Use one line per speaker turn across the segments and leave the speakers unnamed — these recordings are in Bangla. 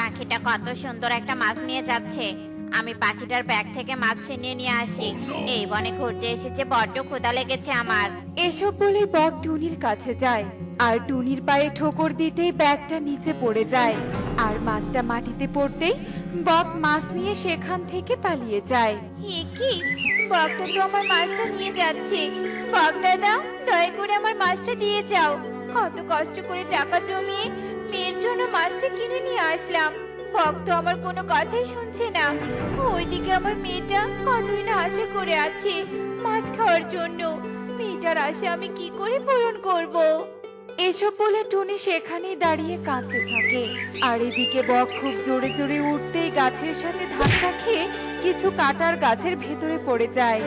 পাখিটা কত সুন্দর একটা মাছ নিয়ে যাচ্ছে। আমি পাখিটার ব্যাগ থেকে মাছ ছিনিয়ে নিয়ে আসি। এই বনে ঘুরতে এসেছে, বড্ড ক্ষুধা লেগেছে আমার।
এসব বলে বক টুনির কাছে যায়, আর টুনির পায়ে ঠোকর দিতেই ব্যাগটা নিচে পড়ে যায়। আর মাছটা মাটিতে পড়তেই বক মাছ নিয়ে সেখান থেকে পালিয়ে যায়।
এ কি, বকটা তো আমার মাছটা নিয়ে যাচ্ছে। বক দাদা, দয়া করে আমার মাছটা দিয়ে যাও। কত কষ্ট করে টাকা জমিয়ে মেয়ের জন্য মাছটা কিনে নিয়ে আসলাম। বক তো আমার কোনো কথাই শুনছে না। ওইদিকে আমার মেয়েটা কতই না আশা করে আছে মাছ খাওয়ার জন্য। মেয়েটার আশা আমি কি করে পূরণ করব?
এসব বলে টুনি সেখানেই দাঁড়িয়ে কাঁদতে থাকে। আর এদিকে বক খুব জোরে জোরে উঠতেই গাছের সাথে ধাক্কা খেয়ে কিছু কাটার গাছের ভেতরে পড়ে যায়।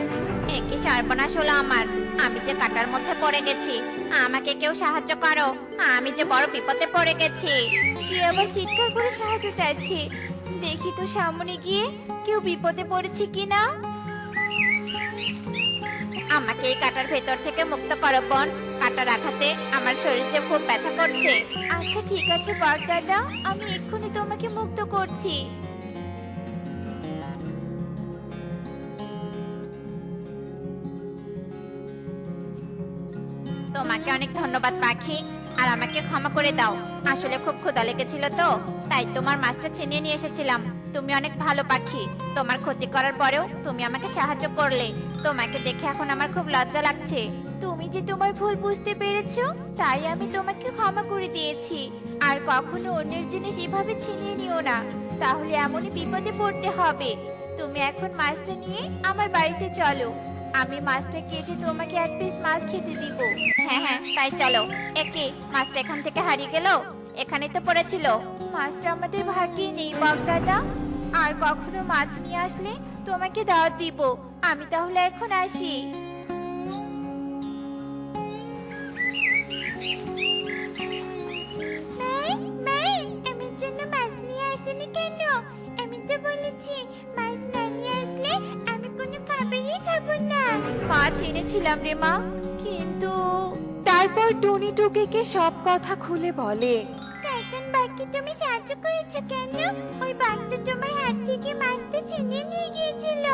একে সর্বনাশ হলো আমার। আমি যে কাটার মধ্যে পড়ে গেছি। আমাকে কেউ সাহায্য করো, আমি যে বড় বিপদে পড়ে গেছি। কি আবার চিৎকার করে সাহায্য চাইছি? দেখি তো সামনে গিয়ে কেউ বিপদে পড়েছে কিনা। আমাকে এই কাটার ভেতর থেকে মুক্ত করো বোন। কাটার আঘাতে আমার শরীরে খুব ব্যথা করছে। আচ্ছা ঠিক আছে বাঘ দাদা, আমি এক্ষুনি তোমাকে মুক্ত করছি। তোমাকে অনেক ধন্যবাদ পাখি, আর আমাকে ক্ষমা করে দাও। আসলে খুব ক্ষুধা লেগেছিল তো, তাই তোমার মাছটা ছিনিয়ে নিয়ে এসেছিলাম। তুমি অনেক ভালো পাখি। তোমার ক্ষতি করার পরেও তুমি আমাকে সাহায্য করলে। তোমাকে দেখে এখন আমার খুব লজ্জা লাগছে। তুমি যে তোমার ভুল বুঝতে পেরেছো, তাই আমি তোমাকে ক্ষমা করে দিয়েছি। আর কখনো অন্যের জিনিস এভাবে ছিনিয়ে নিও না, তাহলে এমনই বিপদে পড়তে হবে। তুমি এখন মাছটা নিয়ে আমার বাড়িতে চলো। আমি মাছটা কেটে তোমাকে এক পিস মাছ খেতে দিব। হ্যাঁ হ্যাঁ, তাই চলো। একে মাছটা এখান থেকে হারিয়ে গেল, এখানে তো পড়েছিল। মাছটা আমাদের ভাগ্যে নেই বক দাদা। আর কখনো মাছ নিয়ে আসলে তোমাকে দাওয়াত দিব। আমি তাহলে এখন আসি। আমার জন্য মাছ নিয়ে আসেনি কেন? আমি তো বলেছি মাছ না নিয়ে আসলে আমি কোনো খাবারই খাবো না। মাছ এনেছিলাম রে মা, কিন্তু
তারপর টুনি টুকিকে সব কথা খুলে বলে।
শয়তান বাঘকে তুমি সাহায্য করেছো কেন? ওই বাঘটা তোমার হাত থেকে মাছটা ছিনিয়ে নিয়ে গিয়েছিল।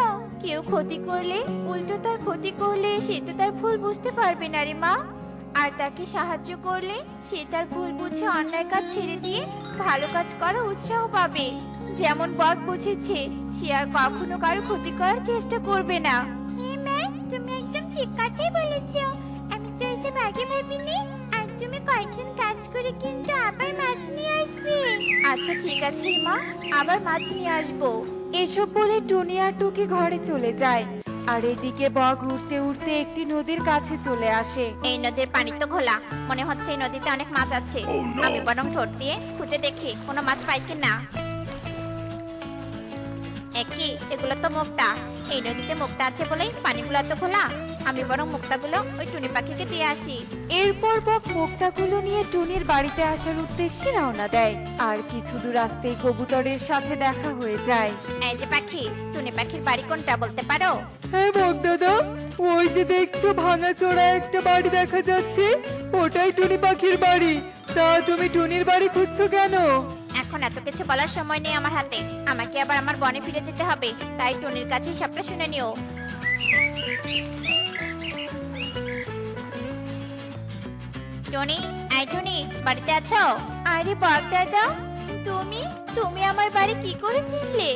কেউ ক্ষতি করলে, উল্টো তার ক্ষতি করলে, সে তো তার ভুল বুঝতে পারবে না রে মা। আর তাকে সাহায্য করলে সে তার ভুল বুঝে অন্যায় কাজ ছেড়ে দিয়ে ভালো কাজ করার উৎসাহ পাবে। যেমন বক বুঝেছে, সে আর কখনো কারো ক্ষতি করার চেষ্টা করবে না। হ্যাঁ মা, তুমি একদম ঠিক কথাই বলেছো। আমি তো এসব আগে ভাবিনি। আর তুমি কয়েকদিন কাজ করে কিন্তু আবার মাছ নিয়ে আসবে। আচ্ছা ঠিক আছে মা, আবার মাছ নিয়ে আসবো।
এসব বলে টুনি আর টুকি ঘরে চলে যায়। আর এদিকে বক উঠতে উঠতে একটি নদীর কাছে চলে আসে।
এই নদীর পানি তো ঘোলা, মনে হচ্ছে এই নদীতে অনেক মাছ আছে। আমি বরং ঠোঁট দিয়ে খুঁজে দেখি কোনো মাছ পাই কিনা। একই, এগুলো তো মুক্তা। এই নদীতে মুক্তা আছে বলেই পানিগুলো তো খোলা। আমি বরং মুক্তাগুলো ওই টুনি পাখিকে দিয়ে আসি।
এরপর বক মুক্তাগুলো নিয়ে টুনির বাড়িতে আসার উদ্দেশ্যে রওনা দেয়। আর কিছু দূর আসতেই কবুতরের সাথে দেখা হয়ে যায়।
এই যে পাখি, টুনি পাখির বাড়ি কোনটা বলতে পারো?
হ্যাঁ বক দাদা, ওই যে দেখছো ভাঙাচোরা একটা বাড়ি দেখা যাচ্ছে, ওটাই টুনি পাখির বাড়ি। তা তুমি টুনির বাড়ি খুঁজছো কেন?
এখন এত কিছু বলার সময় নেই আমার হাতে। আমাকে আবার আমার বনে ফিরে যেতে হবে, তাই টুনির কাছেই সবটা শুনে নিও। টনি, এই টনি, বাড়িতে আছো? আরে বক দাদা, তুমি তুমি আমার বাড়ি কি করে চিনলে?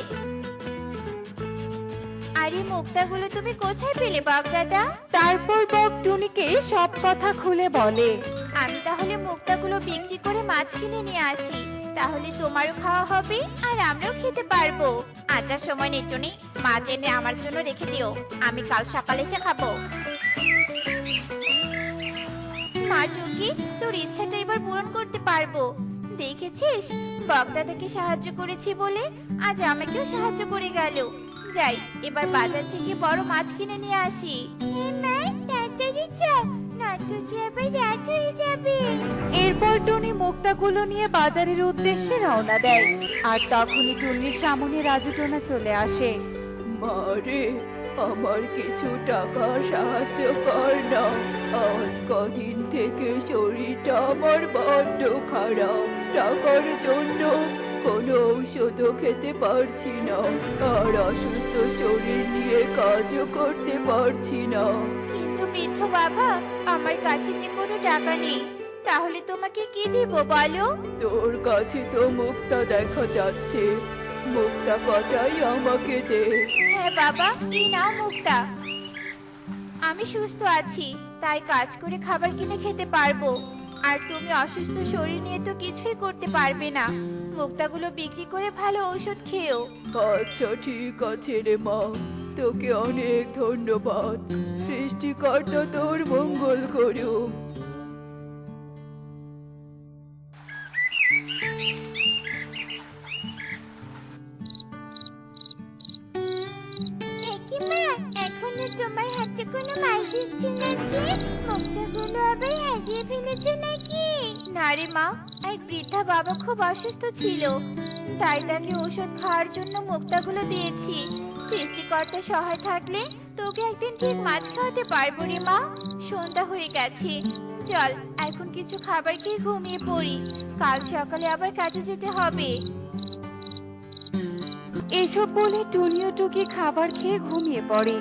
আরে মুক্তাগুলো তুমি কোথায় পেলে বক দাদা?
তারপর বক টুনিকে সব কথা খুলে বলে।
আমি তাহলে মুক্তাগুলো বিক্রি করে মাছ কিনে নিয়ে আসি, তাহলে তোমারও খাওয়া হবে আর আমরাও খেতে পারবো। আজার সময় নেই টুনি, মাছ এনে আমার জন্য রেখে দিও। আমি কাল সকালে এসে খাবো। মা টুকি, তোর ইচ্ছাটা এবার পূরণ করতে পারবো। দেখেছিস, বকদাদাকে সাহায্য করেছি বলে আজ আমাকেও সাহায্য করে গেল। যাই, এবার বাজার থেকে বড় মাছ কিনে নিয়ে আসি। মা, তাড়াতাড়ি যাও, নয়তো যে আবার রাত হয়ে যাবে।
এরপর টুনি মুক্তাগুলো নিয়ে বাজারের উদ্দেশ্যে রওনা দেয়। আর তখনই টুনির সামনে রাজু টোনা চলে আসে।
মারে, আমার কিছু টাকা সাহায্য কর না। আজ কদিন থেকে শরীরটা আমার বড্ড খারাপ। টাকার জন্য কোনো ঔষধও খেতে পারছি না, আর অসুস্থ শরীর নিয়ে কাজও করতে পারছি না।
কিন্তু বৃদ্ধ বাবা, আমার কাছে যে কোনো টাকা নেই, তাহলে তোমাকে কি দিব বলো?
তোর কাছে তো মুক্তা দেখা যাচ্ছে, মুক্তা কটাই আমাকে দে।
হ্যাঁ বাবা, এই নাও মুক্তা। আমি সুস্থ আছি, তাই কাজ করে খাবার কিনে খেতে পারবো। আর তুমি অসুস্থ শরীর নিয়ে তো কিছুই করতে পারবে না। মুক্তাগুলো বিক্রি করে ভালো ঔষধ খেও।
আচ্ছা ঠিক আছে রে মা, তোকে অনেক ধন্যবাদ। সৃষ্টিকর্তা তোর মঙ্গল করুক।
এখনো তোমার হাতে কোনো মাছ দিচ্ছে না যে? মুক্তাগুলো আবার হারিয়ে ফেলেছো নাকি? না রে মা, এক বৃদ্ধা বাবা খুব অসুস্থ ছিল, তাই তাকে ওষুধ খাওয়ার জন্য মুক্তাগুলো দিয়েছি। সৃষ্টিকর্তা সহায় থাকলে তোকে একদিন ঠিক মাছ খাওয়াতে পারবো রে মা। সন্ধ্যা হয়ে গেছে, চল এখন কিছু খাবার খেয়ে ঘুমিয়ে পড়ি, কাল সকালে আবার কাজে যেতে হবে।
এসব বলে টুনিও টুকি খাবার খেয়ে ঘুমিয়ে পড়ে।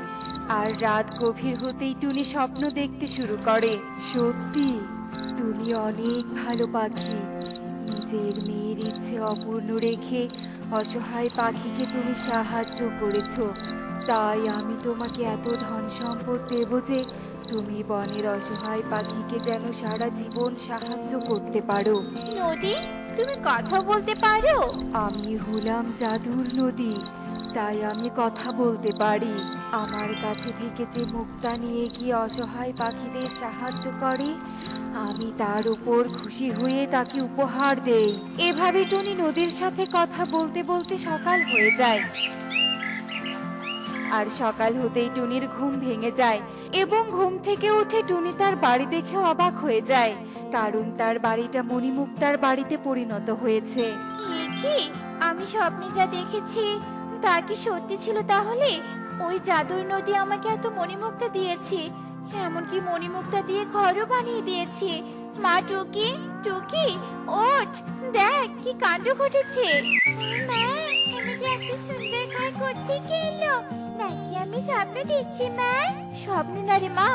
আর রাত গভীর হতেই টুনি স্বপ্ন দেখতে শুরু করে। সত্যি তুমি অনেক ভালো পাখি, নিজের মেয়ের ইচ্ছে অপূর্ণ রেখে অসহায় পাখিকে তুমি সাহায্য করেছো। তাই আমি তোমাকে এত ধন সম্পদ দেব যে তুমি বনের অসহায় পাখিকে যেন সারা জীবন সাহায্য করতে পারো।
নদী, তুমি কথা বলতে পারো?
আমি হলাম জাদুর নদী, তাই আমি কথা বলতে পারি। আমার কাছে থেকে যে মুক্তা নিয়ে গিয়ে অসহায় পাখিদের সাহায্য করে, আমি তার উপর খুশি হয়ে তাকে উপহার দেই। এভাবে টুনি নদীর সাথে কথা বলতে বলতে সকাল হয়ে যায়। আর সকাল হতেই টুনির ঘুম ভেঙে যায় এবং ঘুম থেকে উঠে টুনি তার বাড়ি দেখে অবাক হয়ে যায়, কারণ তার বাড়িটা মণিমুক্তার বাড়িতে পরিণত হয়েছে।
এ কি, আমি স্বপ্নে যা দেখেছি তা কি সত্যি ছিল তাহলে? ওই জাদুর নদী আমাকে এত মণিমুক্তা দিয়েছে, এমনকি মণিমুক্তা দিয়ে ঘরও বানিয়ে দিয়েছে। মা টুকি, টুকি ওঠ, দেখ কি কাণ্ড ঘটেছে। মা, আমাকে এত সুন্দর ঘর করতে গেলো নাকি আমি স্বপ্ন দেখছি? মা, স্বপ্ন না রে মা,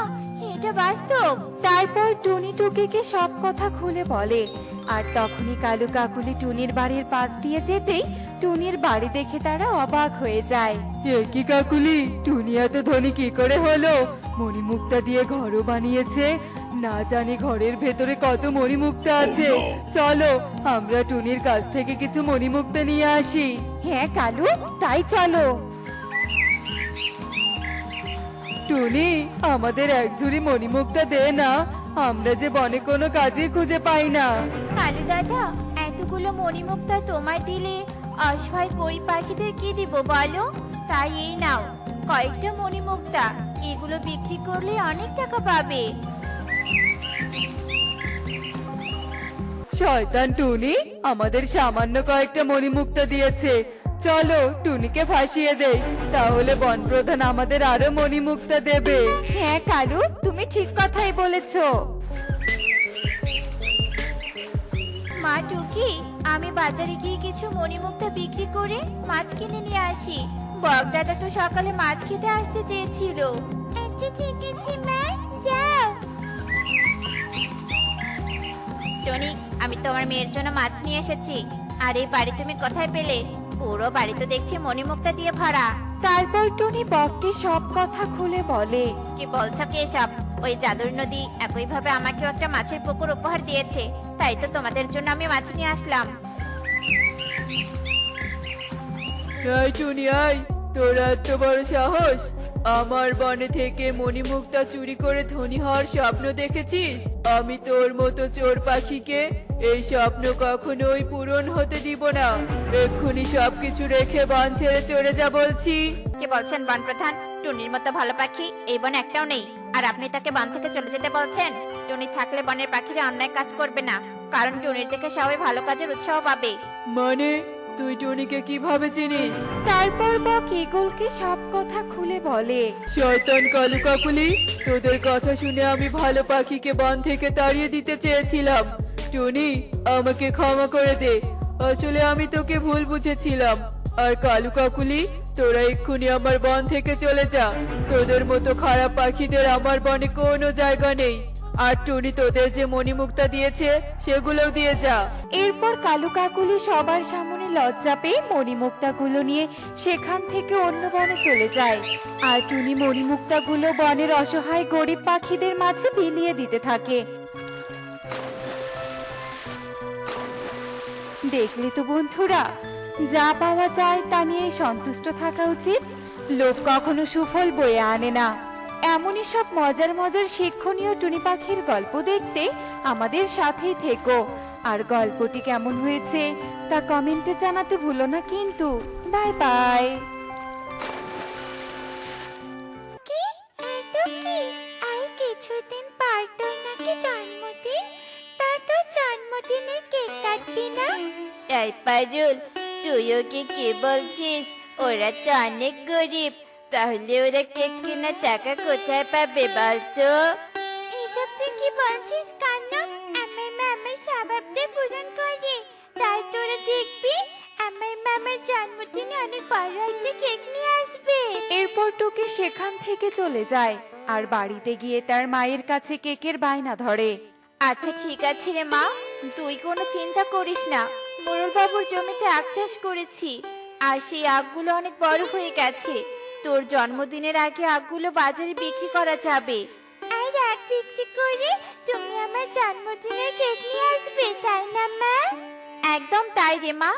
এটা বাস্তব।
তারপর টুনি টুকিকে সব কথা খুলে বলে। আর তখনই কালু কাকুলি টুনির বাড়ির পাশ দিয়ে যেতেই টুনির বাড়ি দেখে তারা অবাক হয়ে যায়। এ কি কাকুলি, টুনি এত ধনী কি করে হলো? মণিমুক্তা দিয়ে ঘরও বানিয়েছে, না জানি ঘরের ভেতরে কত মণিমুক্তা আছে। চলো আমরা টুনির কাছ থেকে কিছু মণিমুক্তা নিয়ে আসি। হ্যাঁ কালু, তাই চলো। টুনি, আমাদের এক ঝুড়ি মণিমুক্তা দে না, আমরা যে বনে কোনো কাজে খুঁজে পাই না।
কালু দাদা, এতগুলো মণিমুক্তা তোমায় দিলে অসহায় গরিব পাখিদের কি দিব বলো? তাই এই নাও কয়েকটা মণিমুক্তা, এগুলো বিক্রি করলে অনেক টাকা পাবে।
শয়তান টুনি আমাদের সামান্য কয়েকটা মণিমুক্তা দিয়েছে। চলো টুনিকে ফাঁসিয়ে দেই, তাহলে বন প্রধান আমাদের আরো মণিমুক্তা দেবে। হ্যাঁ কালু, তুমি ঠিক কথাই বলেছো।
মা টুকি, আমি বাজারে গিয়ে কিছু মণিমুক্তা বিক্রি করে মাছ কিনে নিয়ে আসি। বক দাদা তো সকালে মাছ খেতে আসতে চেয়েছিল। আচ্ছা ঠিক আছে মা, যাও। টনি, আমি তোমার মেয়ের জন্য মাছ নিয়ে এসেছি। আর এই বাড়ি তুমি কোথায় পেলে? পুরো বাড়ি তো দেখছি মণিমুক্তা দিয়ে ভরা।
তারপর টুনি বককে সব কথা খুলে বলে।
কি বলছো কি এসব? ওই জাদুর নদী একইভাবে আমাকেও একটা মাছের পুকুর উপহার দিয়েছে, তাই তো তোমাদের জন্য আমি মাছ নিয়ে আসলাম।
এই টুনি, আয়, তোর এত বড় সাহস! আমার বনে থেকে মণিমুক্তা চুরি করে ধনী হওয়ার স্বপ্ন দেখেছিস? আমি তোর মতো চোর পাখিকে এই স্বপ্ন কখনোই পূরণ হতে দিব না। এক্ষুনি সবকিছু রেখে বন ছেড়ে চলে যা বলছি।
কি বলছেন বন প্রধান? টুনির মতো ভালো পাখি এই বনে একটাও নেই, আর আপনি তাকে বন থেকে চলে যেতে বলছেন? টুনি থাকলে বনের পাখিরা অন্যায় কাজ করবে না, কারণ টুনির দেখে সবাই ভালো কাজের উৎসাহ পাবে।
মানে তুই টুনিকে কিভাবে চিনিস?
তারপর বক ইগলকে সব কথা খুলে বলে।
শয়তান কালু কাকুলি, তোদের কথা শুনে আমি ভালো পাখিকে বন থেকে তাড়িয়ে দিতে চেয়েছিলাম। টুনি, আমাকে ক্ষমা করে দে। আসলে আমি তোকে ভুল বুঝেছিলাম। আর কালু কাকুলি, তোরা এক্ষুনি আমার বন থেকে চলে যা। তোদের মতো খারাপ পাখিদের আমার বনে কোনো জায়গা নেই। আর টুনি তোদের যে মণিমুক্তা দিয়েছে সেগুলোও দিয়ে যা।
এরপর কালু কাকুলি সবার সামনে লজ্জা পেয়ে মণিমুক্তাগুলো নিয়ে সেখান থেকে অন্য বনে চলে যায়। আর টুনি মণিমুক্তাগুলো বনের অসহায় গরিব পাখিদের মাঝে বিলিয়ে দিতে থাকে। দেখলে তো বন্ধুরা, যা পাওয়া যায় তা নিয়ে সন্তুষ্ট থাকা উচিত। লোভ কখনো সুফল বয়ে আনে না। এমনই সব মজার মজার শিক্ষণীয় টুনি পাখির গল্প দেখতে আমাদের সাথেই থেকো। আর গল্পটি কেমন হয়েছে তা কমেন্টে জানাতে ভুলো না কিন্তু। Bye bye.
আর কিছুদিন পর তো নাকি জন্মদিন, তা তো জন্মদিনে কেক কাটবি না? এই পারুল, তুইও কি বলছিস? ওরা তো অনেক গরিব, তাহলে ওরা কেক কেনার টাকা কোথায় পাবে বলতো? এসব তুই কি বলছিস কান্না? আমার মামার স্বভাবটা পূরণ করে, তাই তোরা দেখবি আমার মামার জন্মদিনে অনেক বড় একটা কেক নিয়ে আসবে।
এরপর টুকি সেখান থেকে চলে যায় আর বাড়িতে গিয়ে তার মায়ের কাছে কেকের বায়না ধরে।
আচ্ছা ঠিক আছে রে মা, তুই কোনো চিন্তা করিস না। মোরল বাবুর জমিতে আখ চাষ করেছি, আর সেই আখগুলো অনেক বড় হয়ে গেছে। তোর জন্মদিনের আগে আখগুলো বাজারে বিক্রি করা যাবে। আর আখ বিক্রি করে তুমি আমার জন্মদিনের কেক নিয়ে আসবে, তাই না মা? একদম তাই রে মা।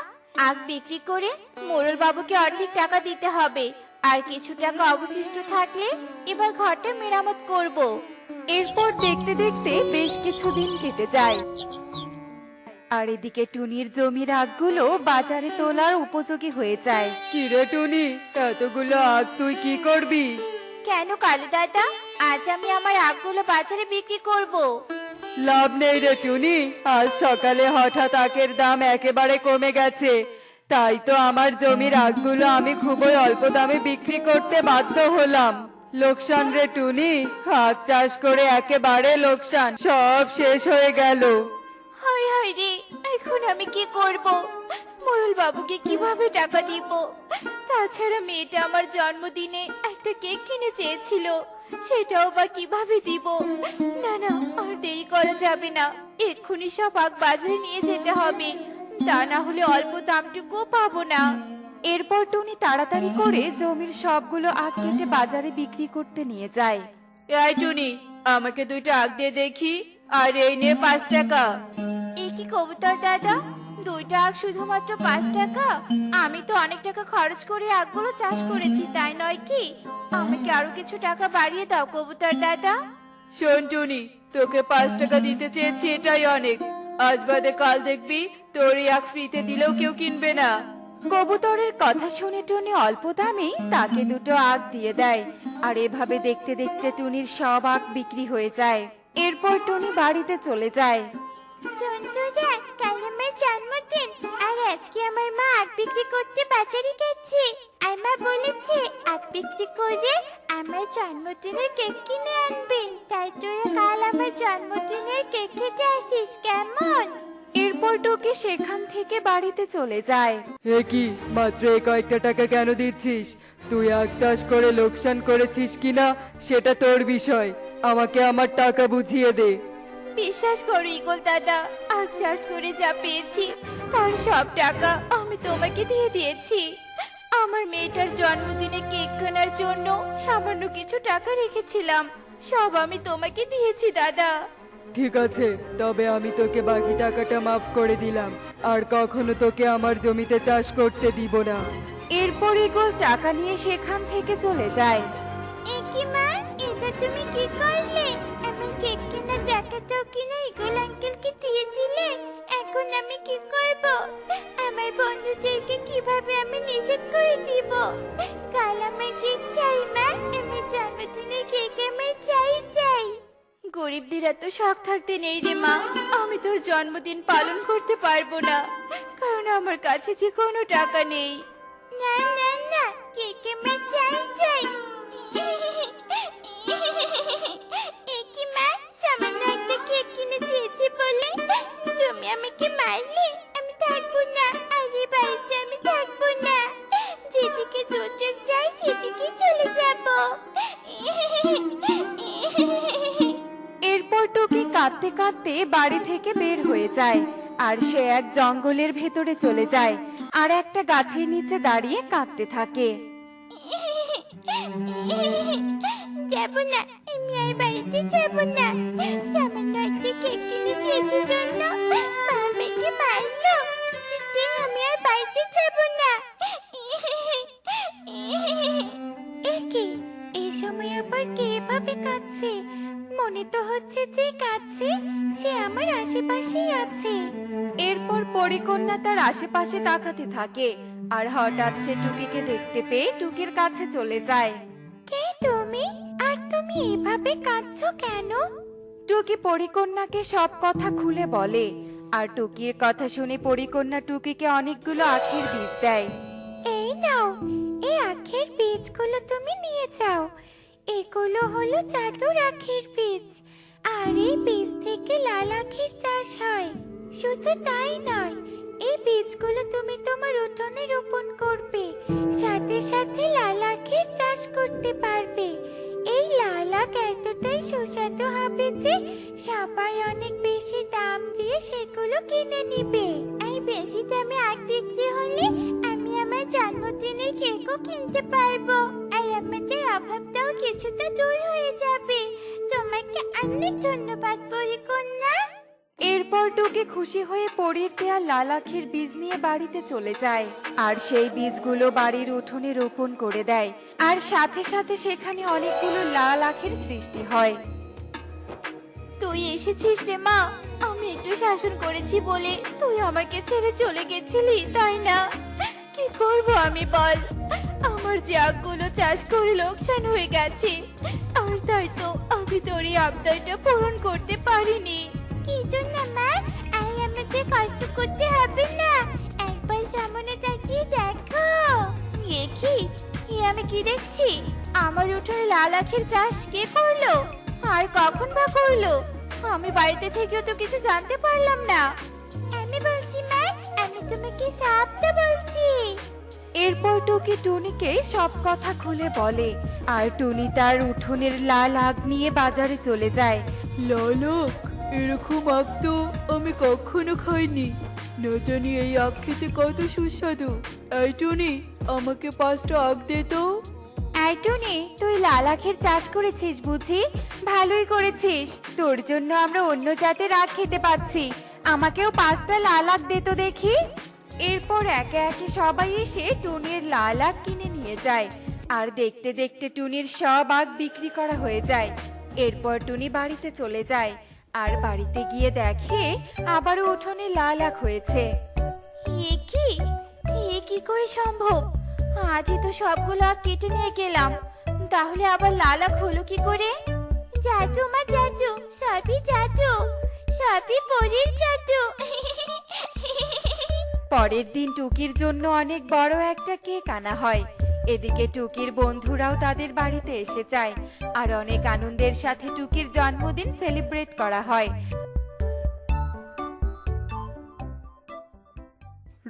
আখ বিক্রি করে মোরল বাবুকে অর্ধেক টাকা দিতে হবে, আর কিছু টাকা অবশিষ্ট থাকলে এবার ঘরটা মেরামত করব।
এরপর দেখতে দেখতে বেশ কিছুদিন কেটে যায়। আর এদিকে টুনির জমির আখগুলো বাজারে তোলার উপযোগী হয়ে যায়।
কিরে টুনি, এতগুলো আখ তুই কি করবি?
কেন কালু দাদা, আজ আমি আমার আখগুলো বাজারে বিক্রি করব।
লাভ নেই রে টুনি, আজ সকালে হঠাৎ আখের দাম একেবারে কমে গেছে। তাই তো আমার জমির আখগুলো আমি খুবই অল্প দামে বিক্রি করতে বাধ্য হলাম। লোকসান রে টুনি, আখ চাষ করে একেবারে লোকসান, সব শেষ হয়ে গেল।
হায় হায় রে, এখন আমি কি করব? মোরল বাবুকে কিভাবে টাকা দিব? তাছাড়া মেয়েটা আমার জন্মদিনে একটা কেক কিনে চেয়েছিল, সেটাও বা কিভাবে দিব? না না, আর দেরি করা যাবে না, এক্ষুনি সব আখ বাজারে নিয়ে যেতে হবে, তা না হলে অল্প দামটুকু পাবো না।
এরপর টুনি তাড়াতাড়ি করে জমির সবগুলো আখ কেটে বাজারে বিক্রি করতে নিয়ে যায়।
এই টুনি, আমাকে দুইটা আখ দিয়ে দেখি, আর এই নে 5 টাকা।
এ কি কবুতর দাদা, দুইটা আখ শুধুমাত্র 5 টাকা? আমি তো অনেক টাকা খরচ করে আখগুলো চাষ করেছি, তাই নয় কি? আমাকে আরো কিছু টাকা বাড়িয়ে দাও কবুতর দাদা।
শোন টুনি, তোকে 5 টাকা দিতে চেয়েছি এটাই অনেক। আজ বাদে কাল দেখবি তোর এই আখ ফ্রিতে দিলেও কেউ কিনবে না।
কবুতরের কথা শুনে টুনি অল্প দামেই তাকে দুটো আখ দিয়ে দেয়। আর এভাবে দেখতে দেখতে টুনির সব আখ বিক্রি হয়ে যায়। এরপর টুনি বাড়িতে চলে যায়।
সন্তুদা, কাল আমার জন্মদিন, আর আজকে আমার মা আখ বিক্রি করতে বাজারে গেছে। আর মা বলেছে আখ বিক্রি করে আমার জন্মদিনের কেক কিনে আনবে। তাই তোরা কাল আমার জন্মদিনের কেক খেতে আসিস, কেমন?
এরপর টুকি সেখান থেকে বাড়িতে চলে যায়।
এ কি, মাত্র এই কয়েকটা টাকা কেন দিচ্ছিস? তুই আখ চাষ করে লোকসান করেছিস কিনা সেটা তোর বিষয়, আমাকে আমার টাকা বুঝিয়ে দে।
বিশ্বাস করো ইগল দাদা, আখ চাষ করে যা পেয়েছি তার সব টাকা আমি তোমাকে দিয়ে দিয়েছি। আমার মেয়েটার জন্মদিনে কেক কেনার জন্য সামান্য কিছু টাকা রেখেছিলাম, সব আমি তোমাকে দিয়েছি দাদা।
ঠিক আছে, তবে আমি তোকে বাকি টাকাটা মাফ করে দিলাম, আর কখনো তোকে আমার জমিতে চাষ করতে দিব না।
এরপর ইগল টাকা নিয়ে সেখান থেকে চলে যায়।
একি মা, এটা তুমি কি করলে? আমার কেক কেনার টাকাটাও কিনা ইগল আঙ্কেলকে দিয়েছিলে। এখন আমি কি করব? আমার বন্ধুদেরকে কিভাবে আমি নিষেধ করে দিব? কাল আমার কেক চাই মা, আমার জন্মদিনের কেক আমার চাই। গরিবদের এত শখ থাকতে নেই রে মা, আমি তোর জন্মদিন পালন করতে পারবো না, কারণ আমার কাছে যে কোনো টাকা নেই। না না না, কেক আমার চাই। একি মা, সামান্য একটা কেক কিনে চেয়েছি বলে তুমি আমাকে মারলে? আমি থাকবো না,
কাঁদতে বাড়ি থেকে বের হয়ে যায় আর সে এক জঙ্গলের ভেতরে চলে যায় আর একটা গাছের নিচে দাঁড়িয়ে কাঁদতে থাকে।
যাবো না, আমি আর বাড়িতে যাবো না। সামান্য একটা কেক কিনেছি এর জন্য বাবাকে মারলো। কিছুতেই আমি আর বাড়িতে যাবো না।
একে এই সময় আবার কে এভাবে কাঁদছে? মনে তো হচ্ছে যে কাঁদছে সে আমার আশেপাশেই আছে।
এরপর পরিকন্যা তার আশেপাশে তাকাতে থাকে আর হঠাৎ সে টুকিকে দেখতে পেয়ে টুকির কাছে চলে যায়।
কে তুমি? আর তুমি এভাবে কাঁদছো কেন?
টুকি পরিকন্যাকে সব কথা খুলে বলে আর টুকির কথা শুনে পরিকন্যা টুকিকে অনেকগুলো আখের বীজ দেয়।
এই নাও, এই আখের বীজগুলো তুমি নিয়ে যাও। এগুলো হলো জাদুর আখের বীজ, আর এই বীজ থেকে লাল আখের চাষ হয়। শুধু তাই নয়, এই বীজগুলো তুমি তোমার উঠোনে রোপণ করবে, সাথে সাথে লাল আখের চাষ করতে পারবে। এই লাল আখ এতটাই সুস্বাদু হবে যে সবাই অনেক বেশি দাম দিয়ে সেগুলো কিনে নিবে।
আর বেশি দামে আখ বিক্রি হলে আমি আমার জন্মদিনের কেকও কিনতে পারবো, আর আমাদের অভাবটাও কিছুটা দূর হয়ে যাবে। তোমাকে অনেক ধন্যবাদ পরিকন্যা।
এরপর টুকি খুশি হয়ে পরীর দেয়া লাল আখের বীজ নিয়ে বাড়িতে চলে যায় আর সেই বীজগুলো বাড়ির উঠোনে রোপণ করে দেয় আর সাথে সাথে সেখানে অনেকগুলো লাল আখের সৃষ্টি হয়।
তুই এসেছিস রে মা। আমি একটু শাসন করেছি বলে তুই আমাকে ছেড়ে চলে গেছিলি, তাই না? কি করব আমি বল? আমার যে আখগুলো চাষ করে লোকসান হয়ে গেছে, আর তাই তো আমি তোর এই আবদারটা পূরণ করতে পারিনি। কি জন্য মা? আর আমাকে কষ্ট করতে হবে না। একবার সামনে তাকিয়ে দেখো। আমি কি দেখছি? আমার উঠোনে লাল আখের চাষ কে করলো আর কখন বা করলো? আমি বাড়িতে থেকেও তো কিছু জানতে পারলাম না। আমি বলছি মা, আমি তোমাকে সবটা বলছি।
এরপর টুকি টুনিকে সব কথা খুলে বলে আর টুনি তার উঠোনের লাল আখ নিয়ে বাজারে চলে যায়।
লাল আখ? এরকম আখ তো আমি কখনো খাইনি। না জানি এই আখ খেতে কত সুস্বাদু। এই টুনি, আমাকে 5টা আখ দে তো।
এই টুনি, তুই লাল আখের চাষ করেছিস বুঝি? ভালোই করেছিস, তোর জন্য আমরা অন্য জাতের আখ খেতে পাচ্ছি। আমাকেও 5টা লাল আখ দে তো দেখি। এরপর একে একে সবাই এসে টুনির লাল আখ কিনে নিয়ে যায় আর দেখতে দেখতে টুনির সব আখ বিক্রি করা হয়ে যায়। এরপর টুনি বাড়িতে চলে যায় আর বাড়িতে গিয়ে দেখে আবারও উঠোনে লাল আখ হয়েছে।
এ কি করে সম্ভব? আজই তো সবগুলো আখ কেটে নিয়ে গেলাম, তাহলে আবার লাল আখ হলো কি করে? জাদু মা জাদু, সবই জাদু, সবই পরীর জাদু।
পরের দিন টুকির জন্য অনেক বড় একটা কেক আনা হয়। এদিকে টুকির বন্ধুরাও তাদের বাড়িতে এসে যায় আর অনেক আনন্দের সাথে টুকির জন্মদিন সেলিব্রেট করা হয়।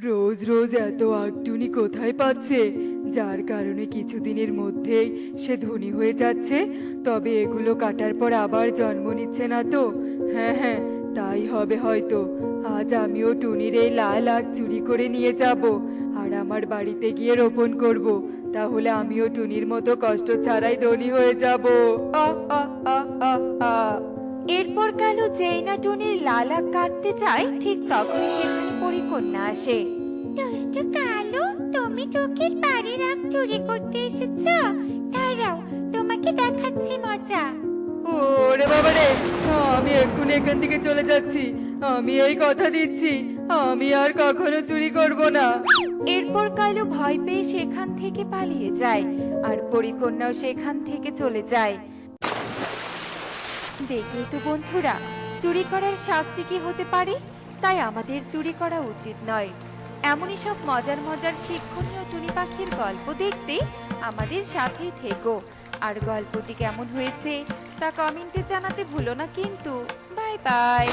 রোজ রোজ এত আখ টুনি কোথায় পাচ্ছে, যার কারণে কিছুদিনের মধ্যেই সে ধনী হয়ে যাচ্ছে? তবে এগুলো কাটার পর আবার জন্ম নিচ্ছে না তো? হ্যাঁ হ্যাঁ, তাই হবে হয়তো। আজ আমিও টুনির এই লাল আখ চুরি করে নিয়ে যাব আর আমার বাড়িতে গিয়ে রোপণ করব। তাহলে আমিও টুনির মতো কষ্ট ছাড়াই ধনী হয়ে যাব।
এরপর কালু যেই না টুনির লাল আখ কাটতে চায় ঠিক তখনই সেখানে পরিকন্যা আসে।
দুষ্টু কালু, তুমি টুকির বাড়ির আখ চুরি করতে এসেছো? দাঁড়াও, তোমাকে দেখাচ্ছি মজা।
ওরে বাবা রে, আমি এক্ষুনি এখান থেকে চলে যাচ্ছি। আমি এই কথা দিচ্ছি, আমি আর কখনো চুরি করব না।
এরপর কালু ভয় পেয়ে সেখান থেকে পালিয়ে যায় আর পরিকন্যাও সেখান থেকে চলে যায়। দেখলেই তো বন্ধুরা, চুরি করার শাস্তি কি হতে পারে? তাই আমাদের চুরি করা উচিত নয়। এমনই সব মজার মজার শিক্ষণীয় টুনি পাখির গল্প দেখতে আমাদের সাথেই থেকো। আর গল্পটি কেমন হয়েছে তা কমেন্টে জানাতে ভুলো না কিন্তু। Bye bye.